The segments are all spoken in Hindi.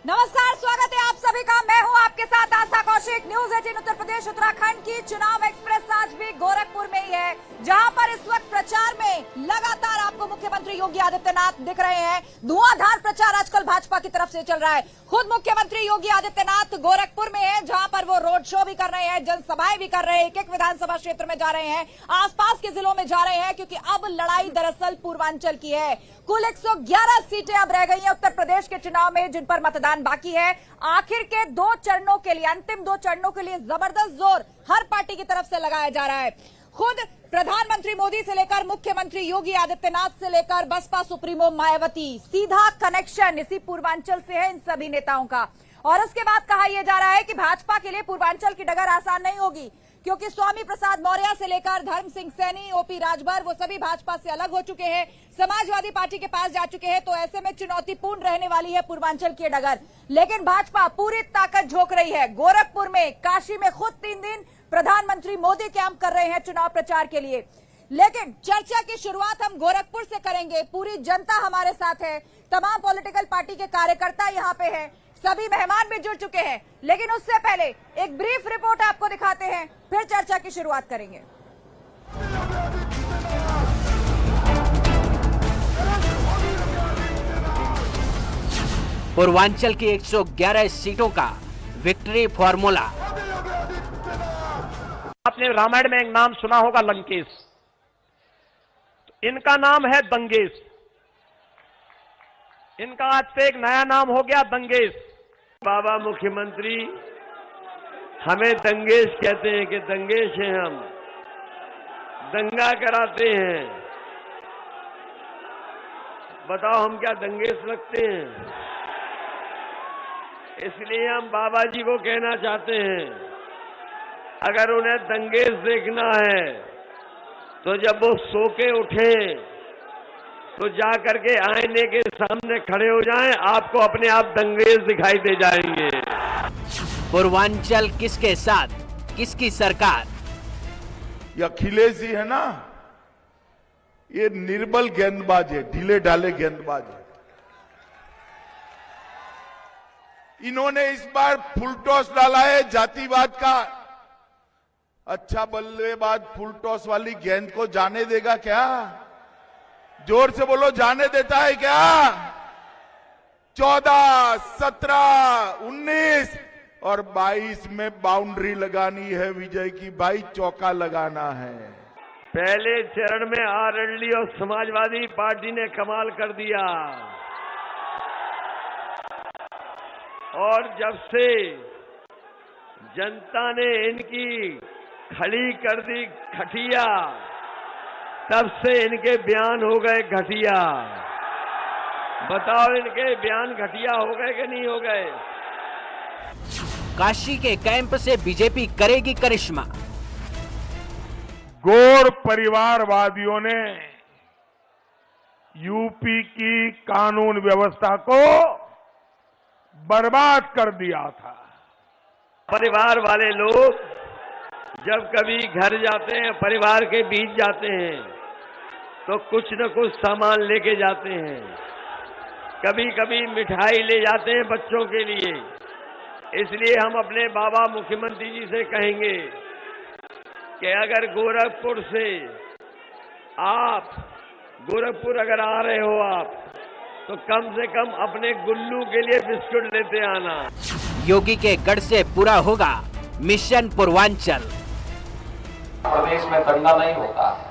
नमस्कार, स्वागत है आप सभी का। मैं हूं आपके साथ आस्था कौशिक। न्यूज 18 उत्तर प्रदेश उत्तराखंड की चुनाव एक्सप्रेस आज भी गोरखपुर में ही है, जहां पर इस वक्त प्रचार में लगातार आपको मुख्यमंत्री योगी आदित्यनाथ दिख रहे हैं। धुआंधार प्रचार आजकल भाजपा की तरफ से चल रहा है। खुद मुख्यमंत्री योगी आदित्यनाथ गोरखपुर में है, जहां पर वो रोड शो भी कर रहे हैं, जनसभाएं भी कर रहे हैं, एक-एक विधानसभा क्षेत्र में जा रहे हैं, आसपास के जिलों में जा रहे हैं, क्योंकि अब लड़ाई दरअसल पूर्वांचल की है। कुल 111 सीटें अब रह गई हैं उत्तर प्रदेश के चुनाव में, जिन पर मतदान बाकी है। आखिर के दो चरणों के लिए, अंतिम दो चरणों के लिए जबरदस्त जोर हर पार्टी की तरफ से लगाया जा रहा है। खुद प्रधानमंत्री मोदी से लेकर मुख्यमंत्री योगी आदित्यनाथ से लेकर बसपा सुप्रीमो मायावती, सीधा कनेक्शन इसी पूर्वांचल से है इन सभी नेताओं का। और उसके बाद कहा यह जा रहा है कि भाजपा के लिए पूर्वांचल की डगर आसान नहीं होगी, क्योंकि स्वामी प्रसाद मौर्य से लेकर धर्म सिंह सैनी, ओपी राजभर, वो सभी भाजपा से अलग हो चुके हैं, समाजवादी पार्टी के पास जा चुके हैं। तो ऐसे में चुनौतीपूर्ण रहने वाली है पूर्वांचल की डगर। लेकिन भाजपा पूरी ताकत झोंक रही है। गोरखपुर में, काशी में खुद 3 दिन प्रधानमंत्री मोदी कैंप कर रहे हैं चुनाव प्रचार के लिए। लेकिन चर्चा की शुरुआत हम गोरखपुर से करेंगे। पूरी जनता हमारे साथ है, तमाम पॉलिटिकल पार्टी के कार्यकर्ता यहाँ पे हैं, सभी मेहमान भी जुड़ चुके हैं। लेकिन उससे पहले एक ब्रीफ रिपोर्ट आपको दिखाते हैं, फिर चर्चा की शुरुआत करेंगे। पूर्वांचल की 111 सीटों का विक्ट्री फॉर्मूला। आपने रामायण में एक नाम सुना होगा, लंकेश। तो इनका नाम है दंगेश। इनका आज से एक नया नाम हो गया, दंगेश। बाबा मुख्यमंत्री हमें दंगेश कहते हैं कि दंगेश हैं हम, दंगा कराते हैं। बताओ हम क्या दंगेश लगते हैं? इसलिए हम बाबा जी को कहना चाहते हैं, अगर उन्हें दंगेश देखना है तो जब वो सो के उठे तो जा करके आईने के सामने खड़े हो जाएं, आपको अपने आप दंगेज दिखाई दे जाएंगे। पूर्वांचल किसके साथ, किसकी सरकार? ये अखिलेश जी है ना, ये निर्बल गेंदबाज है, ढीले ढाले गेंदबाज है। इन्होंने इस बार फुल टॉस डाला है जातिवाद का। अच्छा बल्लेबाज फुल टॉस वाली गेंद को जाने देगा क्या? जोर से बोलो, जाने देता है क्या? 14, 17, 19 और 22 में बाउंड्री लगानी है विजय की भाई, चौका लगाना है। पहले चरण में आरएलडी और समाजवादी पार्टी ने कमाल कर दिया, और जब से जनता ने इनकी खड़ी कर दी खटिया, तब से इनके बयान हो गए घटिया। बताओ इनके बयान घटिया हो गए कि नहीं हो गए? काशी के कैंप से बीजेपी करेगी करिश्मा। गोर परिवारवादियों ने यूपी की कानून व्यवस्था को बर्बाद कर दिया था। परिवार वाले लोग जब कभी घर जाते हैं, परिवार के बीच जाते हैं, तो कुछ न कुछ सामान लेके जाते हैं। कभी कभी मिठाई ले जाते हैं बच्चों के लिए। इसलिए हम अपने बाबा मुख्यमंत्री जी से कहेंगे कि अगर गोरखपुर से आप गोरखपुर अगर आ रहे हो आप, तो कम से कम अपने गुल्लू के लिए बिस्कुट लेते आना। योगी के गढ़ से पूरा होगा मिशन पूर्वांचल। प्रदेश में दंगा नहीं होता है,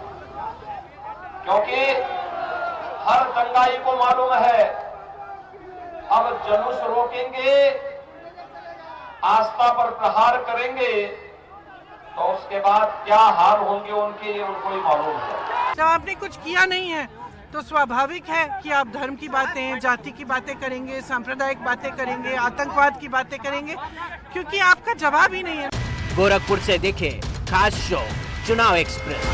क्योंकि हर दंगाई को मालूम है अब जुलूस रोकेंगे, आस्था पर प्रहार करेंगे, तो उसके बाद क्या हाल होंगे उनके, ये उनको ही मालूम है। जब आपने कुछ किया नहीं है तो स्वाभाविक है कि आप धर्म की बातें, जाति की बातें करेंगे, सांप्रदायिक बातें करेंगे, आतंकवाद की बातें करेंगे, क्योंकि आपका जवाब ही नहीं है। गोरखपुर से देखे खास शो चुनाव एक्सप्रेस।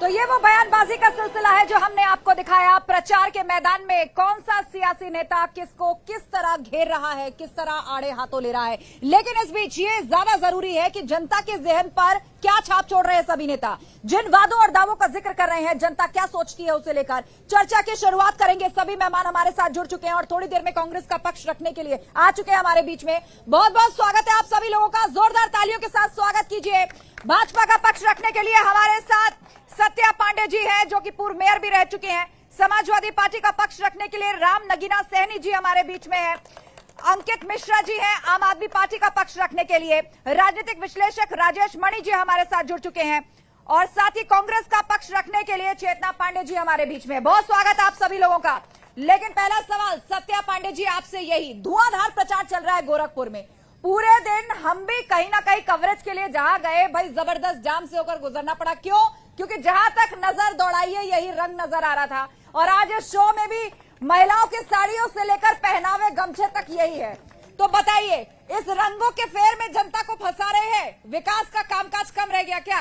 तो ये वो बयानबाजी का सिलसिला है जो हमने आपको दिखाया। प्रचार के मैदान में कौन सा सियासी नेता किसको किस तरह घेर रहा है, किस तरह आड़े हाथों ले रहा है। लेकिन इस बीच ये ज्यादा जरूरी है कि जनता के जहन पर क्या छाप छोड़ रहे हैं सभी नेता, जिन वादों और दावों का जिक्र कर रहे हैं, जनता क्या सोचती है उसे लेकर चर्चा की शुरुआत करेंगे। सभी मेहमान हमारे साथ जुड़ चुके हैं और थोड़ी देर में कांग्रेस का पक्ष रखने के लिए आ चुके हैं हमारे बीच में। बहुत बहुत स्वागत है आप सभी लोगों का, जोरदार तालियों के साथ स्वागत कीजिए। भाजपा का पक्ष रखने के लिए हमारे साथ सत्या पांडे जी हैं जो कि पूर्व मेयर भी रह चुके हैं। समाजवादी पार्टी का पक्ष रखने के लिए राम नगीना सैनी जी हमारे बीच में है। अंकित मिश्रा जी हैं आम आदमी पार्टी का पक्ष रखने के लिए। राजनीतिक विश्लेषक राजेश मणि जी हमारे साथ जुड़ चुके हैं और साथ ही कांग्रेस का पक्ष रखने के लिए चेतना पांडे जी हमारे बीच में। बहुत स्वागत आप सभी लोगों का। लेकिन पहला सवाल सत्या पांडे जी आपसे यही, धुआंधार प्रचार चल रहा है गोरखपुर में। पूरे दिन हम भी कहीं ना कहीं कवरेज के लिए जहां गए भाई जबरदस्त जाम से होकर गुजरना पड़ा। क्यों? क्योंकि जहां तक नजर दौड़ाई है यही रंग नजर आ रहा था और आज इस शो में भी महिलाओं की साड़ियों से लेकर पहनावे गमछे तक यही है। तो बताइए, इस रंगों के फेर में जनता को फंसा रहे हैं, विकास का कामकाज कम रह गया क्या?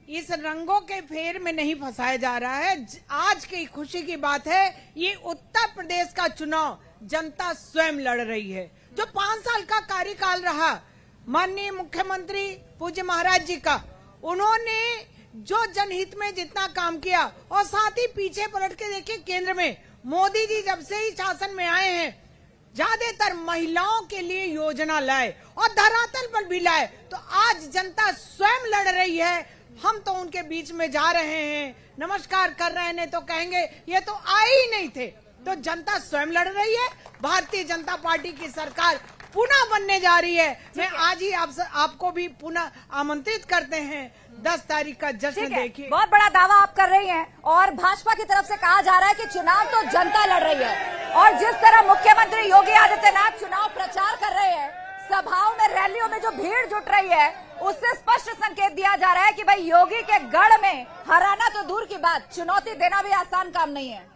इस रंगों के फेर में नहीं फंसाया जा रहा है। आज की खुशी की बात है, ये उत्तर प्रदेश का चुनाव जनता स्वयं लड़ रही है। जो 5 साल का कार्यकाल रहा माननीय मुख्यमंत्री पूज्य महाराज जी का, उन्होंने जो जनहित में जितना काम किया और साथ ही पीछे पलट के देखिए केंद्र में मोदी जी जब से ही शासन में आए हैं ज्यादातर महिलाओं के लिए योजना लाए और धरातल पर भी लाए। तो आज जनता स्वयं लड़ रही है, हम तो उनके बीच में जा रहे हैं, नमस्कार कर रहे हैं, नहीं तो कहेंगे ये तो आए ही नहीं थे। तो जनता स्वयं लड़ रही है। भारतीय जनता पार्टी की सरकार पुनः बनने जा रही है। मैं आज ही आपको भी पुनः आमंत्रित करते हैं 10 तारीख का जश्न देखिए। बहुत बड़ा दावा आप कर रही हैं और भाजपा की तरफ से कहा जा रहा है कि चुनाव तो जनता लड़ रही है और जिस तरह मुख्यमंत्री योगी आदित्यनाथ चुनाव प्रचार कर रहे हैं, सभाओं में रैलियों में जो भीड़ जुट रही है, उससे स्पष्ट संकेत दिया जा रहा है कि भाई योगी के गढ़ में हराना तो दूर की बात, चुनौती देना भी आसान काम नहीं है।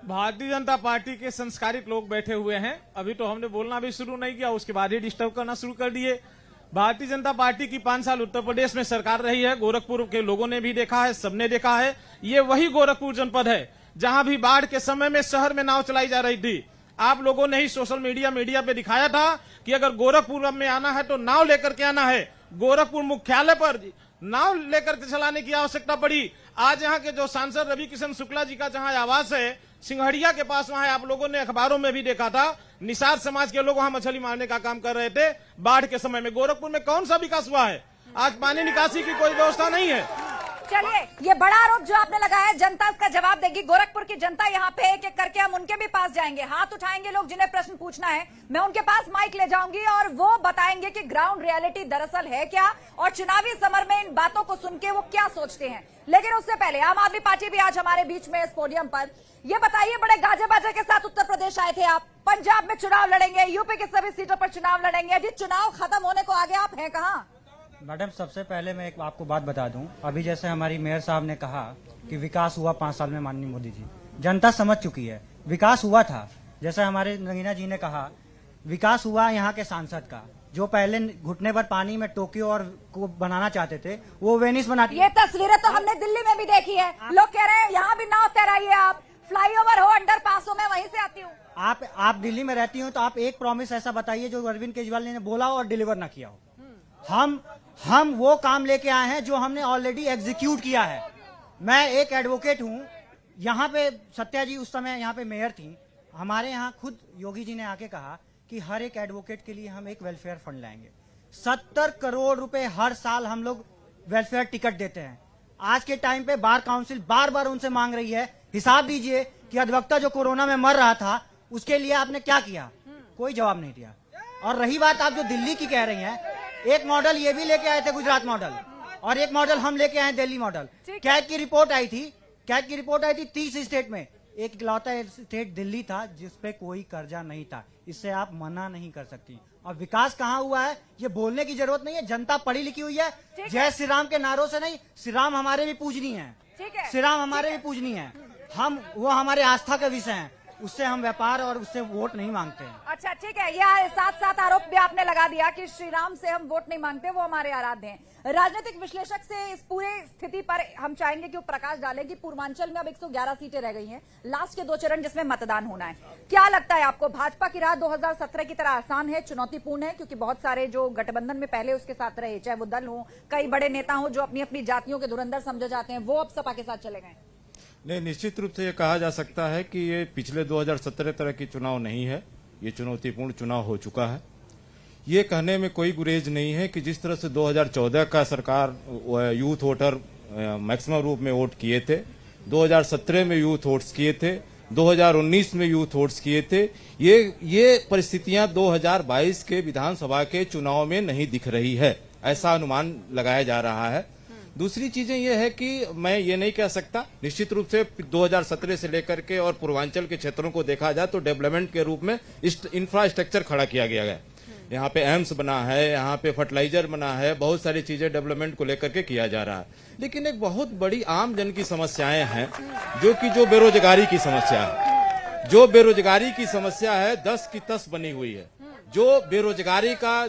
भारतीय जनता पार्टी के संस्कारित लोग बैठे हुए हैं, अभी तो हमने बोलना भी शुरू नहीं किया, उसके बाद ही डिस्टर्ब करना शुरू कर दिए। भारतीय जनता पार्टी की 5 साल उत्तर प्रदेश में सरकार रही है, गोरखपुर के लोगों ने भी देखा है, सबने देखा है। ये वही गोरखपुर जनपद है जहां भी बाढ़ के समय में शहर में नाव चलाई जा रही थी। आप लोगों ने ही सोशल मीडिया पे दिखाया था कि अगर गोरखपुर में आना है तो नाव लेकर के आना है। गोरखपुर मुख्यालय पर नाव लेकर के चलाने की आवश्यकता पड़ी। आज यहाँ के जो सांसद रवि किशन शुक्ला जी का जहाँ आवास है सिंघड़िया के पास, वहां आप लोगों ने अखबारों में भी देखा था, निषाद समाज के लोग वहां मछली मारने का काम कर रहे थे बाढ़ के समय में। गोरखपुर में कौन सा विकास हुआ है? आज पानी निकासी की कोई व्यवस्था नहीं है। चलिए, ये बड़ा आरोप जो आपने लगाया है जनता इसका जवाब देगी। गोरखपुर की जनता यहाँ पे एक एक करके हम उनके भी पास जाएंगे, हाथ उठाएंगे लोग जिन्हें प्रश्न पूछना है, मैं उनके पास माइक ले जाऊंगी और वो बताएंगे कि ग्राउंड रियलिटी दरअसल है क्या और चुनावी समर में इन बातों को सुन के वो क्या सोचते हैं। लेकिन उससे पहले आम आदमी पार्टी भी आज हमारे बीच में इस पोडियम पर। ये बताइए, बड़े गाजे बाजे के साथ उत्तर प्रदेश आए थे आप, पंजाब में चुनाव लड़ेंगे, यूपी की सभी सीटों पर चुनाव लड़ेंगे, अजी चुनाव खत्म होने को आगे, आप हैं कहाँ? मैडम, सबसे पहले मैं एक आपको बात बता दूं, अभी जैसे हमारी मेयर साहब ने कहा कि विकास हुआ 5 साल में माननीय मोदी जी, जनता समझ चुकी है विकास हुआ था। जैसे हमारे नगीना जी ने कहा विकास हुआ यहाँ के सांसद का, जो पहले घुटने पर पानी में टोक्यो और को बनाना चाहते थे वो वेनिस बना दिया। ये तस्वीरें तो हमने दिल्ली में भी देखी है, लोग कह रहे हैं यहाँ भी नाव तैराइए, आप फ्लाईओवर हो, अंडर पास हो, मैं वहीं से आती हूँ। आप दिल्ली में रहती हो तो आप एक प्रॉमिस ऐसा बताइए जो अरविंद केजरीवाल ने बोला और डिलीवर ना किया हो। हम वो काम लेके आए हैं जो हमने ऑलरेडी एग्जीक्यूट किया है। मैं एक एडवोकेट हूँ, यहाँ पे सत्या जी उस समय यहाँ पे मेयर थी, हमारे यहाँ खुद योगी जी ने आके कहा कि हर एक एडवोकेट के लिए हम एक वेलफेयर फंड लाएंगे। 70 करोड़ रुपए हर साल हम लोग वेलफेयर टिकट देते हैं। आज के टाइम पे बार काउंसिल बार बार उनसे मांग रही है, हिसाब दीजिए कि अधिवक्ता जो कोरोना में मर रहा था उसके लिए आपने क्या किया, कोई जवाब नहीं दिया। और रही बात आप जो दिल्ली की कह रही हैं, एक मॉडल ये भी लेके आए थे गुजरात मॉडल और एक मॉडल हम लेके आए दिल्ली मॉडल। कैट की रिपोर्ट आई थी 30 स्टेट में, एक इकलौता स्टेट दिल्ली था जिसपे कोई कर्जा नहीं था। इससे आप मना नहीं कर सकती। और विकास कहाँ हुआ है ये बोलने की जरूरत नहीं है, जनता पढ़ी लिखी हुई है। जय श्री राम के नारों से नहीं, श्री राम हमारे भी पूजनीय है, श्री राम हमारे भी पूजनीय है, वो हमारे आस्था के विषय हैं। उससे हम व्यापार और उससे वोट नहीं मांगते हैं। अच्छा ठीक है, यह साथ साथ आरोप भी आपने लगा दिया कि श्री राम से हम वोट नहीं मांगते, वो हमारे आराध्य हैं। राजनीतिक विश्लेषक से इस पूरे स्थिति पर हम चाहेंगे कि वो प्रकाश डालें कि पूर्वांचल में अब 111 सीटें रह गई हैं, लास्ट के 2 चरण जिसमें मतदान होना है। क्या लगता है आपको, भाजपा की राह 2017 की तरह आसान है, चुनौतीपूर्ण है? क्योंकि बहुत सारे जो गठबंधन में पहले उसके साथ रहे, चाहे वो दल हो, कई बड़े नेता हो जो अपनी अपनी जातियों के धुरंधर समझे जाते हैं, वो अब सपा के साथ चले गए। नहीं, निश्चित रूप से ये कहा जा सकता है कि ये पिछले 2017 तरह की चुनाव नहीं है, ये चुनौतीपूर्ण चुनाव हो चुका है। ये कहने में कोई गुरेज नहीं है कि जिस तरह से 2014 का सरकार यूथ वोटर मैक्सिमम रूप में वोट किए थे, 2017 में यूथ वोट्स किए थे, 2019 में यूथ वोट्स किए थे, ये परिस्थितियां 2022 के विधानसभा के चुनाव में नहीं दिख रही है, ऐसा अनुमान लगाया जा रहा है। दूसरी चीजें ये है कि मैं ये नहीं कह सकता, निश्चित रूप से 2017 से लेकर के और पूर्वांचल के क्षेत्रों को देखा जाए तो डेवलपमेंट के रूप में इंफ्रास्ट्रक्चर खड़ा किया गया है। यहाँ पे एम्स बना है, यहाँ पे फर्टिलाइजर बना है, बहुत सारी चीजें डेवलपमेंट को लेकर के किया जा रहा है। लेकिन एक बहुत बड़ी आम जन की समस्याएं हैं, जो बेरोजगारी की समस्या है। जो बेरोजगारी की समस्या है 10 की 10 बनी हुई है। जो बेरोजगारी का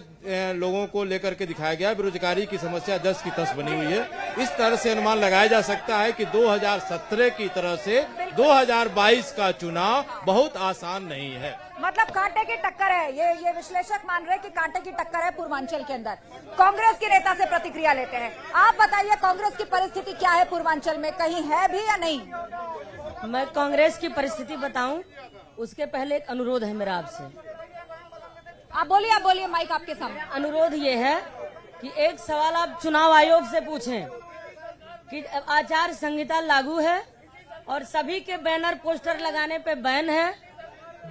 लोगों को लेकर के दिखाया गया, बेरोजगारी की समस्या 10 की 10 बनी हुई है। इस तरह से अनुमान लगाया जा सकता है कि 2017 की तरह से 2022 का चुनाव बहुत आसान नहीं है। मतलब कांटे की टक्कर है, ये विश्लेषक मान रहे हैं कि कांटे की टक्कर है पूर्वांचल के अंदर। कांग्रेस के नेता से प्रतिक्रिया लेते हैं। आप बताइए कांग्रेस की परिस्थिति क्या है पूर्वांचल में, कहीं है भी या नहीं? मैं कांग्रेस की परिस्थिति बताऊं उसके पहले एक अनुरोध है मेरा आपसे। आप बोलिए, माइक आपके सामने। अनुरोध ये है कि एक सवाल आप चुनाव आयोग से पूछें कि आचार संहिता लागू है और सभी के बैनर पोस्टर लगाने पे बैन है।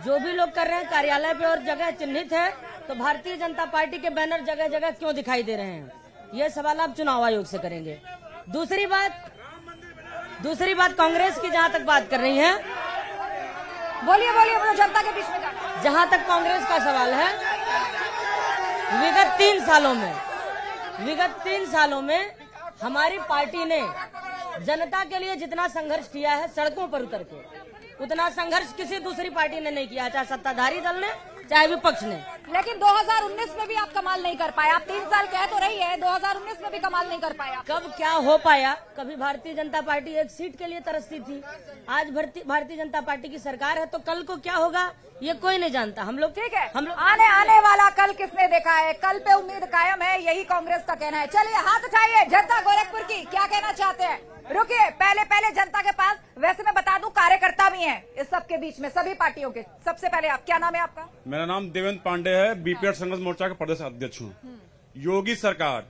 जो भी लोग कर रहे हैं कार्यालय पे और जगह चिन्हित है, तो भारतीय जनता पार्टी के बैनर जगह जगह क्यों दिखाई दे रहे हैं? ये सवाल आप चुनाव आयोग से करेंगे। दूसरी बात कांग्रेस की जहां तक बात कर रही है, बोलिए, वो जनता के बीच में जाना। जहां तक कांग्रेस का सवाल है, विगत 3 सालों में हमारी पार्टी ने जनता के लिए जितना संघर्ष किया है सड़कों पर उतर के, उतना संघर्ष किसी दूसरी पार्टी ने नहीं किया, चाहे सत्ताधारी दल ने चाहे विपक्ष ने। लेकिन 2019 में भी आप कमाल नहीं कर पाए। आप 3 साल कह तो रही है, 2019 में भी कमाल नहीं कर पाया। कब क्या हो पाया? कभी भारतीय जनता पार्टी एक सीट के लिए तरसती थी, आज भारतीय जनता पार्टी की सरकार है, तो कल को क्या होगा ये कोई नहीं जानता। हम लोग ठीक है, हम लोग आने वाला कल किसने देखा है? कल पे उम्मीद कायम है, यही कांग्रेस का कहना है। चलिए हाथ उठाइए जनता गोरखपुर की, क्या कहना चाहते हैं? रुकिए, पहले जनता के पास, वैसे मैं बता दूं कार्यकर्ता भी हैं इस सबके बीच में, सभी पार्टियों के। सबसे पहले आप, क्या नाम है आपका? मेरा नाम देवेंद्र पांडे है, बीपीएड संघर्ष मोर्चा का प्रदेश अध्यक्ष हूँ। योगी सरकार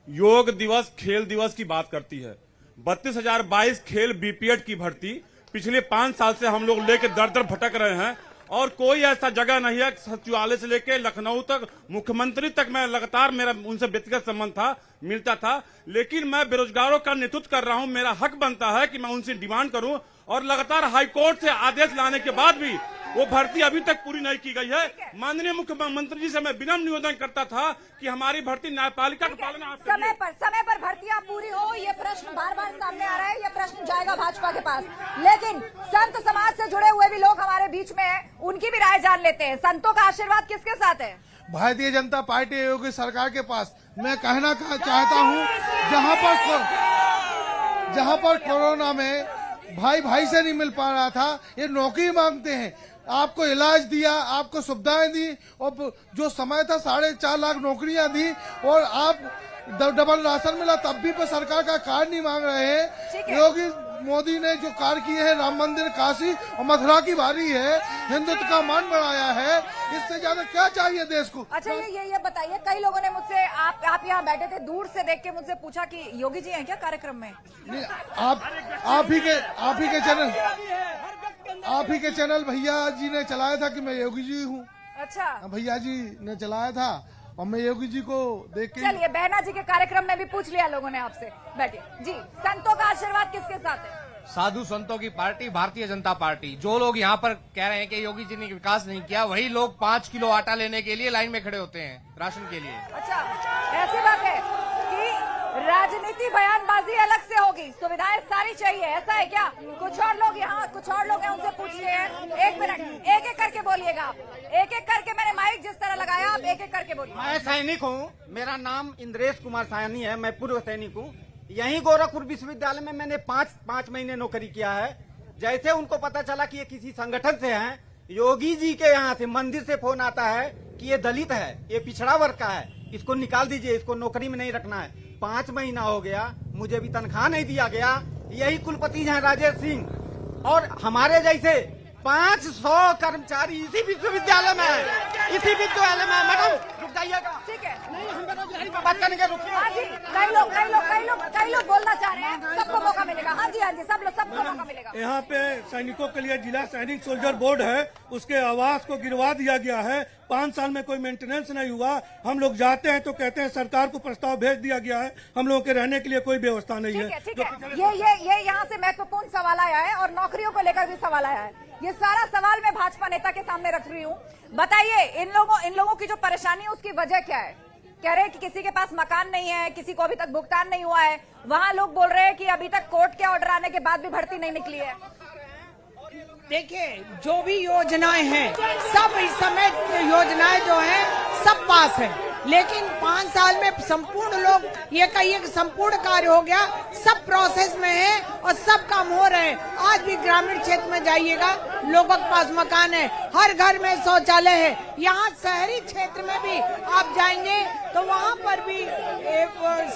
योग दिवस खेल दिवस की बात करती है। 32,022 खेल बीपीएड की भर्ती पिछले 5 साल से हम लोग लेके दर दर भटक रहे हैं और कोई ऐसा जगह नहीं है। सचिवालय से लेके लखनऊ तक, मुख्यमंत्री तक मैं लगातार, मेरा उनसे व्यक्तिगत संबंध था, मिलता था, लेकिन मैं बेरोजगारों का नेतृत्व कर रहा हूं। मेरा हक बनता है कि मैं उनसे डिमांड करूं और लगातार हाईकोर्ट से आदेश लाने के बाद भी वो भर्ती अभी तक पूरी नहीं की गई है। माननीय मुख्यमंत्री जी से मैं विनम्र निवेदन करता था कि हमारी भर्ती न्यायपालिका का पालन आप समय पर भर्तियां पूरी हो, ये प्रश्न बार बार सामने आ रहा है, ये प्रश्न जाएगा भाजपा के पास। लेकिन संत समाज से जुड़े हुए भी लोग हमारे बीच में हैं, उनकी भी राय जान लेते हैं। संतों का आशीर्वाद किसके साथ है? भारतीय जनता पार्टी योगी सरकार के पास। मैं कहना चाहता हूं, जहां पर कोरोना में भाई से नहीं मिल पा रहा था, ये नौकरी मांगते हैं। आपको इलाज दिया, आपको सुविधाएं दी और जो समय था 4.5 लाख नौकरियां दी और आप डबल राशन मिला, तब भी पे सरकार का कार्ड नहीं मांग रहे हैं। योगी मोदी ने जो कार्य किए हैं, राम मंदिर, काशी और मथुरा की बारी है, हिंदुत्व का मान बढ़ाया है, इससे ज्यादा क्या चाहिए देश को? अच्छा ये बताइए, कई लोगों ने मुझसे, आप यहाँ बैठे थे, दूर से देख के मुझसे पूछा कि योगी जी हैं क्या कार्यक्रम में? नहीं, आप ही के चैनल भैया जी ने चलाया था कि मैं योगी जी हूँ। अच्छा, भैया जी ने चलाया था और मैं योगी जी को देख के। चलिए, बहना जी के कार्यक्रम में भी पूछ लिया लोगों ने आपसे। बैठिए जी। संतों का आशीर्वाद किसके साथ है? साधु संतों की पार्टी भारतीय जनता पार्टी। जो लोग यहाँ पर कह रहे हैं कि योगी जी ने विकास नहीं किया, वही लोग 5 किलो आटा लेने के लिए लाइन में खड़े होते हैं राशन के लिए। अच्छा, ऐसी बात है कि राजनीति बयानबाजी अलग से होगी, सुविधाएं सारी चाहिए, ऐसा है क्या? कुछ और लोग यहाँ, कुछ और लोग हैं, उनसे पूछिए। एक मिनट, एक एक करके बोलिएगा आप, एक एक करके। मैंने माइक जिस तरह लगाया, आप एक एक करके बोलिए। मैं सैनिक हूँ, मेरा नाम इंद्रेश कुमार साहनी है, मैं पूर्व सैनिक हूँ। यहीं गोरखपुर विश्वविद्यालय में मैंने पाँच महीने नौकरी किया है। जैसे उनको पता चला कि ये किसी संगठन से हैं, योगी जी के यहाँ से मंदिर से फोन आता है कि ये दलित है, ये पिछड़ा वर्ग का है, इसको निकाल दीजिए, इसको नौकरी में नहीं रखना है। 5 महीना हो गया, मुझे भी तनख्वाह नहीं दिया गया। यही कुलपति हैं राजेश सिंह, और हमारे जैसे 500 कर्मचारी इसी विश्वविद्यालय में है, इसी विश्वविद्यालय में। मैडम रुक जाइएगा, ठीक है? नहीं, हम बेरोजगारी पर बात करेंगे, रुकिए। हाँ जी, कई लोग बोलना चाह रहे हैं, सबको मौका मिलेगा। हाँ जी, सबको मौका मिलेगा। यहाँ पे सैनिकों के लिए जिला सैनिक सोल्जर बोर्ड है, उसके आवास को गिरवा दिया गया है। 5 साल में कोई मेंटेनेंस नहीं हुआ। हम लोग जाते हैं तो कहते हैं सरकार को प्रस्ताव भेज दिया गया है, हम लोगों के रहने के लिए कोई व्यवस्था नहीं है। ठीक है, ये यहाँ से महत्वपूर्ण सवाल आया है और नौकरियों को लेकर भी सवाल आया है। ये सारा सवाल मैं भाजपा नेता के सामने रख रही हूँ। बताइए, इन लोगों की जो परेशानी है उसकी वजह क्या है? कह रहे हैं कि किसी के पास मकान नहीं है, किसी को अभी तक भुगतान नहीं हुआ है। वहाँ लोग बोल रहे हैं कि अभी तक कोर्ट के ऑर्डर आने के बाद भी भर्ती नहीं निकली है। देखिए, जो भी योजनाएं हैं, सब इस समय योजनाएं जो हैं सब पास है, लेकिन 5 साल में संपूर्ण लोग ये कहिए कि संपूर्ण कार्य हो गया, सब प्रोसेस में है और सब काम हो रहे हैं। आज भी ग्रामीण क्षेत्र में जाइएगा, लोगों के पास मकान है, हर घर में शौचालय है। यहाँ शहरी क्षेत्र में भी आप जाएंगे तो वहाँ पर भी एक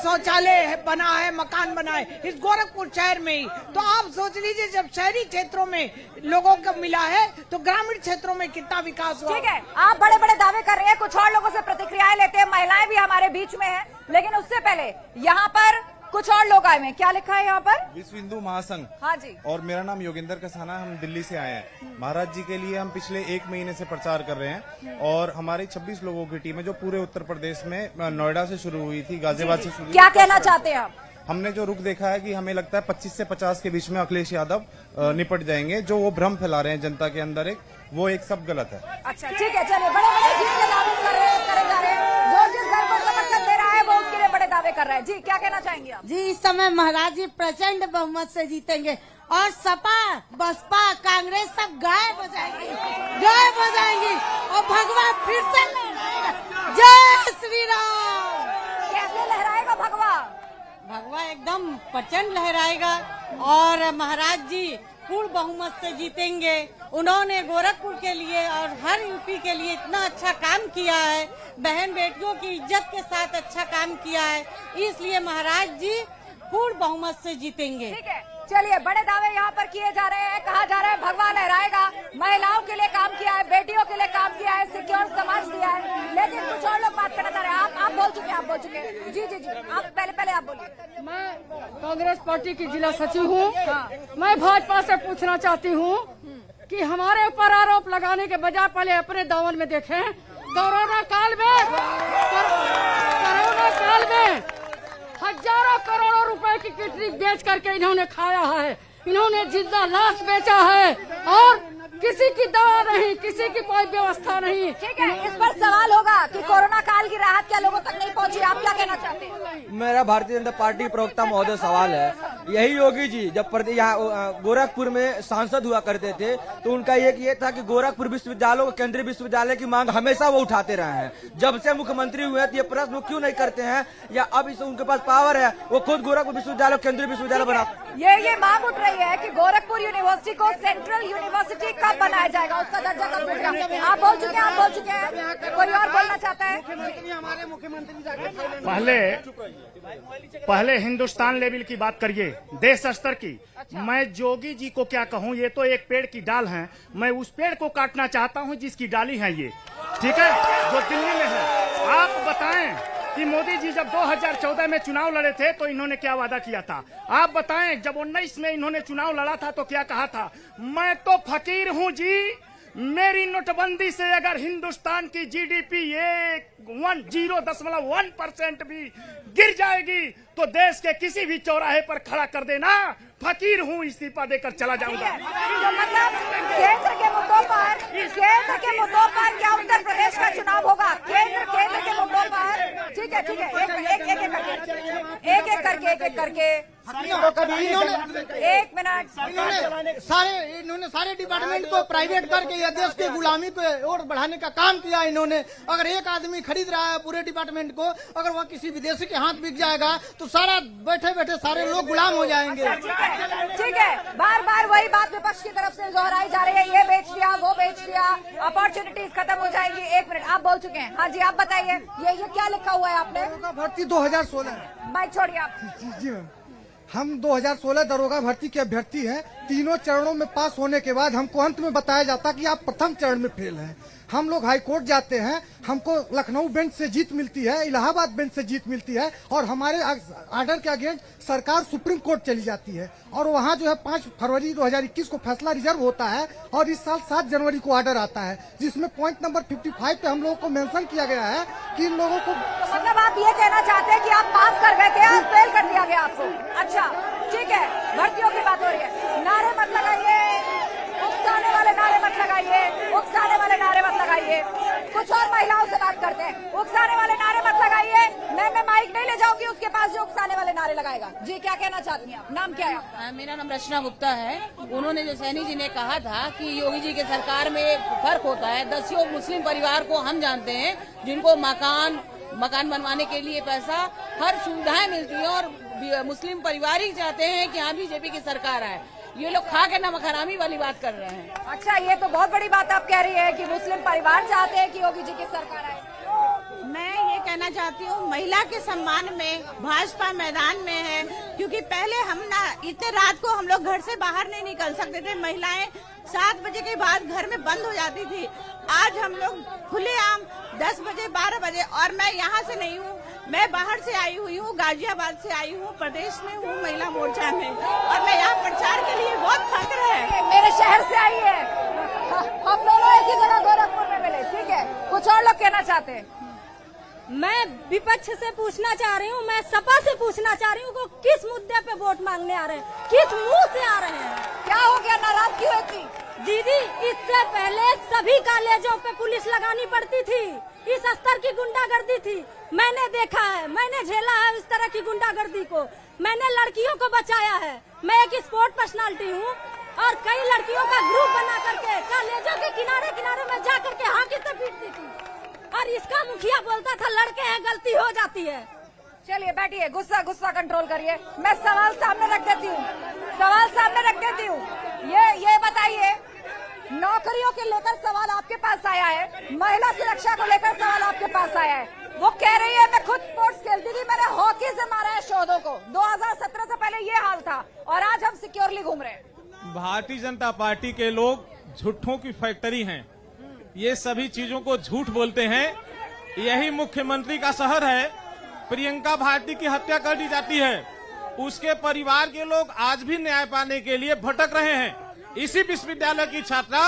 शौचालय बना है, मकान बना है, इस गोरखपुर शहर में ही। तो आप सोच लीजिए, जब शहरी क्षेत्रों में लोगों को मिला है तो ग्रामीण क्षेत्रों में कितना विकास हुआ। ठीक है, आप बड़े बड़े दावे कर रहे हैं, कुछ और लोगों से प्रतिक्रियाएं लेते हैं। महिलाएं भी हमारे बीच में हैं, लेकिन उससे पहले यहाँ पर कुछ और लोग आए हैं। क्या लिखा है यहाँ पर? विश्व हिंदू महासंघ। हाँ जी। और मेरा नाम योगेंद्र कसाना, हम दिल्ली से आए हैं। महाराज जी के लिए हम पिछले 1 महीने से प्रचार कर रहे हैं और हमारी 26 लोगों की टीम है जो पूरे उत्तर प्रदेश में, नोएडा से शुरू हुई थी, गाजियाबाद से शुरू। क्या कहना चाहते हैं आप? हमने जो रुख देखा है कि हमें लगता है 25 से 50 के बीच में अखिलेश यादव निपट जाएंगे। जो वो भ्रम फैला रहे हैं जनता के अंदर, वो एक सब गलत है। अच्छा, ठीक है, चलिए, बड़े बड़े जीत के दावे करे जा रहे हैं। जो जिस घर को समर्थन दे रहा है वो उसके लिए बड़े दावे कर रहा है। जी, क्या कहना चाहेंगे आप? जी, इस समय महाराज जी प्रचंड बहुमत से जीतेंगे और सपा, बसपा, कांग्रेस सब गायब हो जाएंगी और भगवा फिर से लहराएगा। जय श्री राम। कैसे लहराएगा भगवा? भगवा एकदम प्रचंड लहराएगा और महाराज जी पूर्ण बहुमत से जीतेंगे। उन्होंने गोरखपुर के लिए और हर यूपी के लिए इतना अच्छा काम किया है, बहन बेटियों की इज्जत के साथ अच्छा काम किया है, इसलिए महाराज जी पूर्ण बहुमत से जीतेंगे। ठीक है, चलिए, बड़े दावे यहाँ पर किए जा रहे हैं। कहा जा रहा है भगवा लहराएगा, महिलाओं के लिए काम किया है, बेटियों के लिए काम किया है, सिक्योर समाज दिया है। लेकिन कुछ और लोग बात करना चाह रहे हैं। आप बोल चुके हैं, आप बोल चुके हैं। जी, आप पहले आप बोलिए। मैं कांग्रेस पार्टी की जिला सचिव हूँ। मैं भाजपा से पूछना चाहती हूँ कि हमारे ऊपर आरोप लगाने के बजाय पहले अपने दामन में देखें। कोरोना काल में हजारों करोड़ों रुपए की किडनी बेच करके इन्होंने खाया है, इन्होंने जिंदा लाश बेचा है और किसी की दवा नहीं, किसी की कोई व्यवस्था नहीं। ठीक है, इस पर सवाल होगा कि कोरोना काल की राहत क्या लोगों तक नहीं पहुंची? आप क्या कहना चाहते हैं? मेरा भारतीय जनता पार्टी प्रवक्ता महोदय सवाल है, यही योगी जी जब यहाँ गोरखपुर में सांसद हुआ करते थे तो उनका एक ये था कि गोरखपुर विश्वविद्यालय को केंद्रीय विश्वविद्यालय की मांग हमेशा वो उठाते रहे हैं। जब से मुख्यमंत्री हुए तो ये प्रश्न क्यों नहीं करते हैं, या अब इस उनके पास पावर है वो खुद गोरखपुर विश्वविद्यालय केंद्रीय विश्वविद्यालय बना। ये मांग उठ रही है कि गोरखपुर यूनिवर्सिटी को सेंट्रल यूनिवर्सिटी कब बनाया जाएगा, उसका दर्जा कब मिलेगा? आप बोल चुके हैं, कोई और बोलना चाहता है? हमारे मुख्यमंत्री पहले हिंदुस्तान लेवल की बात करिए, देश स्तर की। मैं जोगी जी को क्या कहूँ, ये तो एक पेड़ की डाल है, मैं उस पेड़ को काटना चाहता हूँ जिसकी डाली है ये, ठीक है, जो दिल्ली में है। आप बताएं कि मोदी जी जब 2014 में चुनाव लड़े थे तो इन्होंने क्या वादा किया था? आप बताएं, जब 19 में इन्होंने चुनाव लड़ा था तो क्या कहा था? मैं तो फकीर हूँ जी, मेरी नोटबंदी से अगर हिंदुस्तान की जीडीपी 0.1% भी गिर जाएगी तो देश के किसी भी चौराहे पर खड़ा कर देना। फकीर हूँ, इस्तीफा देकर चला जाऊंगा। तो मतलब केंद्र के मुद्दों पर क्या उत्तर प्रदेश का चुनाव होगा? केंद्र के मुद्दों पर, ठीक है एक एक करके एक मिनट। इन्होंने सारे डिपार्टमेंट को प्राइवेट करके ये देश की गुलामी पे और बढ़ाने का काम किया इन्होंने। अगर एक आदमी खरीद रहा है पूरे डिपार्टमेंट को, अगर वह किसी विदेशी के हाथ बिक जाएगा तो सारा बैठे बैठे सारे लोग गुलाम हो जाएंगे। ठीक है, बार बार वही बात विपक्ष की तरफ से दोहराई जा रही है, ये बेच दिया वो बेच दिया, अपॉर्चुनिटीज खत्म हो जाएंगी। एक मिनट, आप बोल चुके हैं। हाँ जी, आप बताइए, ये क्या लिखा हुआ है आपने? भर्ती 2016। माइक छोड़िए आप। जी हम 2016 दरोगा भर्ती के अभ्यर्थी हैं। तीनों चरणों में पास होने के बाद हमको अंत में बताया जाता कि आप प्रथम चरण में फेल हैं। हम लोग हाई कोर्ट जाते हैं, हमको लखनऊ बेंच से जीत मिलती है, इलाहाबाद बेंच से जीत मिलती है, और हमारे आर्डर के अगेंस्ट सरकार सुप्रीम कोर्ट चली जाती है, और वहाँ जो है 5 फरवरी 2021 को फैसला रिजर्व होता है, और इस साल 7 जनवरी को ऑर्डर आता है, जिसमें पॉइंट नंबर 55 पे हम लोगों को मेंशन किया गया है कि इन लोगों को। मतलब आप ये कहना चाहते हैं कि आप पास कर गए थे और फेल कर दिया गया आपको? अच्छा ठीक है, भर्तियों की बात हो रही है। नारे मत लगाइए, उकसाने वाले नारे मत लगाइए, उकसाने वाले नारे मत लगाइए। कुछ और महिलाओं से बात करते हैं। उकसाने वाले नारे मत लगाइए। मैं माइक नहीं ले जाऊंगी उसके पास जो उकसाने वाले नारे लगाएगा। जी क्या कहना चाहती हैं आप? नाम क्या है? मेरा नाम रचना गुप्ता है। उन्होंने जो सैनी जी ने कहा था कि योगी जी के सरकार में फर्क होता है। 10 मुस्लिम परिवार को हम जानते हैं जिनको मकान बनवाने के लिए पैसा, हर सुविधाएं मिलती है, और मुस्लिम परिवार ही चाहते हैं कि हाँ बीजेपी की सरकार आए। ये लोग खा के नमक हरामी वाली बात कर रहे हैं। अच्छा, ये तो बहुत बड़ी बात आप कह रही है कि मुस्लिम परिवार चाहते हैं कि योगी जी की सरकार आए। मैं ये कहना चाहती हूँ, महिला के सम्मान में भाजपा मैदान में है, क्योंकि पहले हम ना इतने रात को हम लोग घर से बाहर नहीं निकल सकते थे। महिलाएं 7 बजे के बाद घर में बंद हो जाती थी। आज हम लोग खुलेआम 10 बजे 12 बजे, और मैं यहाँ से नहीं हूँ, मैं बाहर से आई हुई हूँ, गाजियाबाद से आई हूँ, प्रदेश में हूँ महिला मोर्चा में, और मैं यहाँ प्रचार के लिए बहुत फख्र है। मेरे शहर से आई है, हम दोनों एक ही जगह गोरखपुर में मिले। ठीक है, कुछ और लोग कहना चाहते हैं। मैं विपक्ष से पूछना चाह रही हूँ, मैं सपा से पूछना चाह रही हूँ को किस मुद्दे पे वोट मांगने आ रहे हैं, किस मुंह से आ रहे हैं? क्या हो गया, नाराज क्यों है? दीदी, इससे पहले सभी कॉलेजों पे पुलिस लगानी पड़ती थी, इस स्तर की गुंडागर्दी थी। मैंने देखा है, मैंने झेला है इस तरह की गुंडागर्दी को। मैंने लड़कियों को बचाया है। मैं एक स्पोर्ट पर्सनालिटी हूँ, और कई लड़कियों का ग्रुप बना करके कॉलेजों के किनारे किनारे में जा करके हाथी से पीटती थी, और इसका मुखिया बोलता था लड़के हैं, गलती हो जाती है। चलिए बैठिए, गुस्सा कंट्रोल करिए। मैं सवाल सामने रख देती हूँ। ये बताइए, नौकरियों के लेकर सवाल आपके पास आया है, महिला सुरक्षा को लेकर सवाल आपके पास आया है। वो कह रही है मैं खुद स्पोर्ट्स खेलती थी, मैंने हॉकी से मारा है शोधों को। 2017 से पहले ये हाल था, और आज हम सिक्योरली घूम रहे हैं। भारतीय जनता पार्टी के लोग झूठों की फैक्ट्री हैं। ये सभी चीजों को झूठ बोलते हैं। यही मुख्यमंत्री का शहर है। प्रियंका भारती की हत्या कर दी जाती है, उसके परिवार के लोग आज भी न्याय पाने के लिए भटक रहे हैं। इसी विश्वविद्यालय की छात्रा